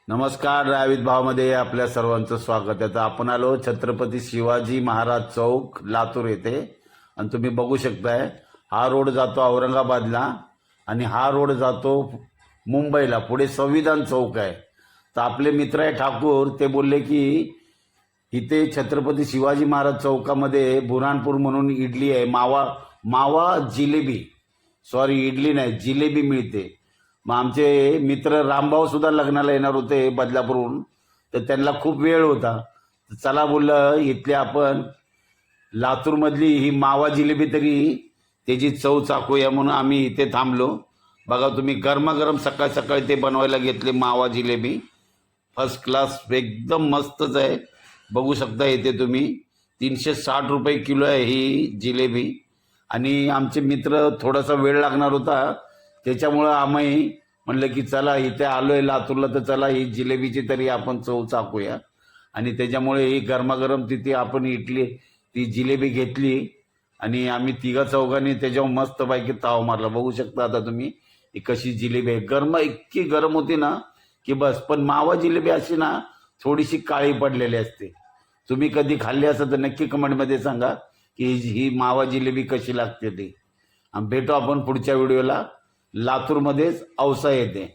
नमस्कार. रावित भावमध्ये आपल्या सर्वांचं स्वागत आहे. तर आपण आलो छत्रपती शिवाजी महाराज चौक लातूर येथे आणि तुम्ही बघू शकताय हा रोड जातो औरंगाबादला आणि हा रोड जातो मुंबईला. पुढे संविधान चौक आहे. तर आपले मित्र आहे ठाकूर, ते बोलले की इथे छत्रपती शिवाजी महाराज चौकामध्ये बुऱ्हाणपूर म्हणून इडली आहे, मावा मावा जिलेबी, सॉरी इडली नाही जिलेबी मिळते. मग आमचे मित्र रामभाऊ सुद्धा लग्नाला येणार होते बदलापूरहून, तर त्यांना खूप वेळ होता. तर चला बोललं इथले आपण लातूरमधली ही मावा जिलेबी तरी त्याची चव चाकूया म्हणून आम्ही इथे थांबलो. बघा तुम्ही, गरमागरम सकाळ सकाळी ते बनवायला घेतले मावा जिलेबी. फर्स्ट क्लास, एकदम मस्तच आहे. बघू शकता इथे तुम्ही 360 रुपये किलो आहे ही जिलेबी. आणि आमचे मित्र थोडासा वेळ लागणार होता, त्याच्यामुळं आम्ही म्हणलं की चला इथे आलोय लातूरला, तर चला ही जिलेबीची तरी आपण चव चाकूया. आणि त्याच्यामुळे ही गरमागरम तिथे आपण इडली ती जिलेबी घेतली आणि आम्ही तिघा चौघांनी त्याच्यावर मस्तपैकी ताव मारला. बघू शकता आता तुम्ही ही कशी जिलेबी आहे. गरम इतकी गरम होती ना की बस. पण मावा जिलेबी अशी ना थोडीशी काळी पडलेली असते. तुम्ही कधी खाल्ली असेल तर नक्की कमेंटमध्ये सांगा की ही मावा जिलेबी कशी लागते ती. आणि भेटू आपण पुढच्या व्हिडिओला. लातूरमध्येच औसा येते.